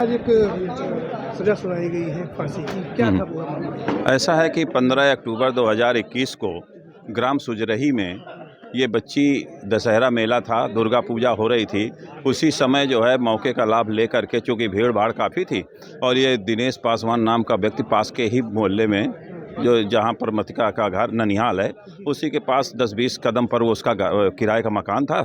आज एक सजा सुनाई गई है फांसी की, क्या था पूरा मामला? ऐसा है कि 15 अक्टूबर 2021 को ग्राम सुजरही में ये बच्ची दशहरा मेला था, दुर्गा पूजा हो रही थी। उसी समय जो है मौके का लाभ लेकर के, चूँकि भीड़ भाड़ काफ़ी थी और ये दिनेश पासवान नाम का व्यक्ति पास के ही मोहल्ले में, जो जहाँ पर मतिका का घर ननिहाल है, उसी के पास 10-20 कदम पर वो उसका किराए का मकान था,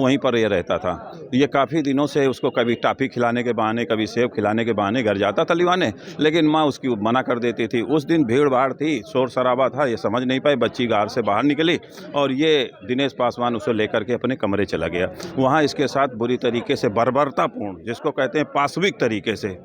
वहीं पर ये रहता था। ये काफ़ी दिनों से उसको कभी टॉफ़ी खिलाने के बहाने, कभी सेब खिलाने के बहाने घर जाता था लिवाने, लेकिन माँ उसकी मना कर देती थी। उस दिन भीड़ भाड़ थी, शोर शराबा था, ये समझ नहीं पाई, बच्ची घर से बाहर निकली और ये दिनेश पासवान उसे लेकर के अपने कमरे चला गया। वहाँ इसके साथ बुरी तरीके से बर्बरतापूर्ण, जिसको कहते हैं पाशविक तरीके से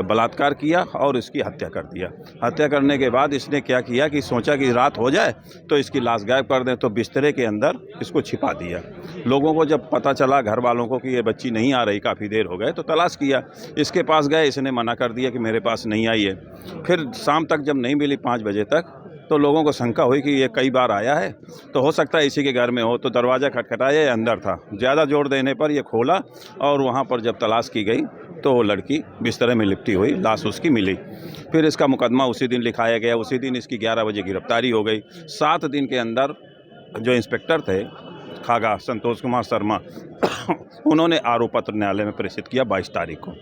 बलात्कार किया और इसकी हत्या कर दिया। हत्या करने के बाद इसने क्या किया कि सोचा कि रात हो जाए तो इसकी लाश गायब कर दें, तो बिस्तरे के अंदर इसको छिपा दिया। लोगों को जब पता चला, घर वालों को, कि ये बच्ची नहीं आ रही, काफ़ी देर हो गए, तो तलाश किया। इसके पास गए, इसने मना कर दिया कि मेरे पास नहीं आई है। फिर शाम तक जब नहीं मिली 5 बजे तक, तो लोगों को शंका हुई कि ये कई बार आया है, तो हो सकता है इसी के घर में हो, तो दरवाज़ा खटखटाया, ये अंदर था। ज़्यादा जोर देने पर ये खोला और वहाँ पर जब तलाश की गई तो वो लड़की बिस्तर में लिपटी हुई, लाश उसकी मिली। फिर इसका मुकदमा उसी दिन लिखाया गया, उसी दिन इसकी 11 बजे गिरफ्तारी हो गई। 7 दिन के अंदर जो इंस्पेक्टर थे खागा, संतोष कुमार शर्मा, उन्होंने आरोप पत्र न्यायालय में प्रेषित किया 22 तारीख को,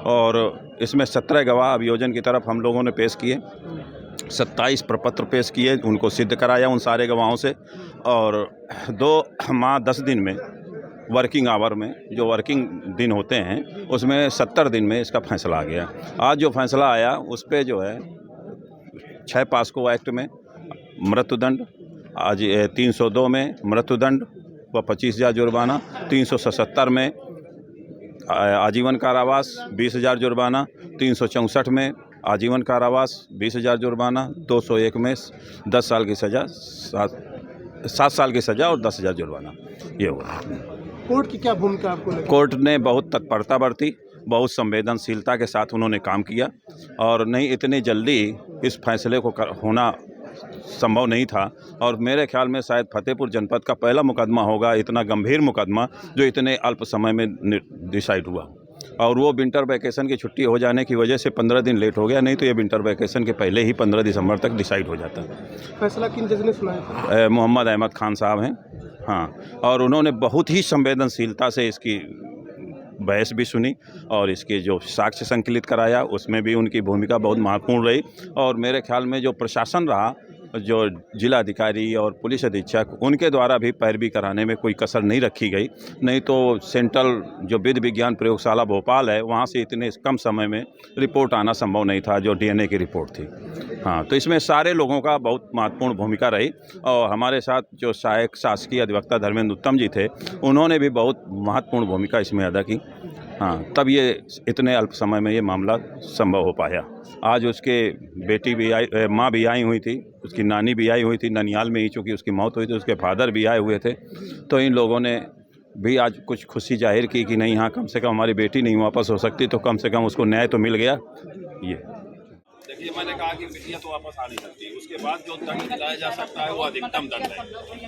और इसमें 17 गवाह अभियोजन की तरफ हम लोगों ने पेश किए, 27 प्रपत्र पेश किए, उनको सिद्ध कराया उन सारे गवाहों से, और 2 माह 10 दिन में, वर्किंग आवर में, जो वर्किंग दिन होते हैं, उसमें 70 दिन में इसका फैसला आ गया। आज जो फैसला आया उस पे जो है 6 पास्को एक्ट में मृत्युदंड, आज 302 में मृत्युदंड व 25,000 जुर्माना, 377 में आजीवन कारावास, 20,000 जुर्माना, 364 में आजीवन कारावास, 20,000 जुर्माना, 201 में 10 साल की सज़ा, 7 साल की सज़ा और 10,000 जुर्माना। ये हुआ। कोर्ट की क्या भूमिका आपको लगी? कोर्ट ने बहुत तत्परता बरती, बहुत संवेदनशीलता के साथ उन्होंने काम किया, और नहीं इतनी जल्दी इस फैसले को होना संभव नहीं था। और मेरे ख्याल में शायद फतेहपुर जनपद का पहला मुकदमा होगा, इतना गंभीर मुकदमा, जो इतने अल्प समय में डिसाइड हुआ। और वो विंटर वैकेशन की छुट्टी हो जाने की वजह से 15 दिन लेट हो गया, नहीं तो ये विंटर वैकेशन के पहले ही 15 दिसंबर तक डिसाइड हो जाता। फैसला किन जज ने सुनाया था? मोहम्मद अहमद खान साहब हैं, हाँ, और उन्होंने बहुत ही संवेदनशीलता से इसकी बहस भी सुनी और इसके जो साक्ष्य संकलित कराया, उसमें भी उनकी भूमिका बहुत महत्वपूर्ण रही। और मेरे ख्याल में जो प्रशासन रहा, जो जिला अधिकारी और पुलिस अधीक्षक, उनके द्वारा भी पैरवी कराने में कोई कसर नहीं रखी गई। नहीं तो सेंट्रल जो विधि विज्ञान प्रयोगशाला भोपाल है, वहाँ से इतने कम समय में रिपोर्ट आना संभव नहीं था, जो DNA की रिपोर्ट थी। हाँ, तो इसमें सारे लोगों का बहुत महत्वपूर्ण भूमिका रही, और हमारे साथ जो सहायक शासकीय अधिवक्ता धर्मेंद्र उत्तम जी थे, उन्होंने भी बहुत महत्वपूर्ण भूमिका इसमें अदा की। हाँ, तब ये इतने अल्प समय में ये मामला संभव हो पाया। आज उसके बेटी भी आई, माँ भी आई हुई थी, उसकी नानी भी आई हुई थी ननिहाल में ही, चूँकि उसकी मौत हुई थी, उसके फादर भी आए हुए थे। तो इन लोगों ने भी आज कुछ खुशी जाहिर की कि नहीं, हाँ, कम से कम हमारी बेटी नहीं वापस हो सकती, तो कम से कम उसको न्याय तो मिल गया। ये देखिए, मैंने कहा कि बिटिया तो वापस आ नहीं सकती, उसके बाद जो दंड दिलाया जा सकता है वो अधिकतम दंड है।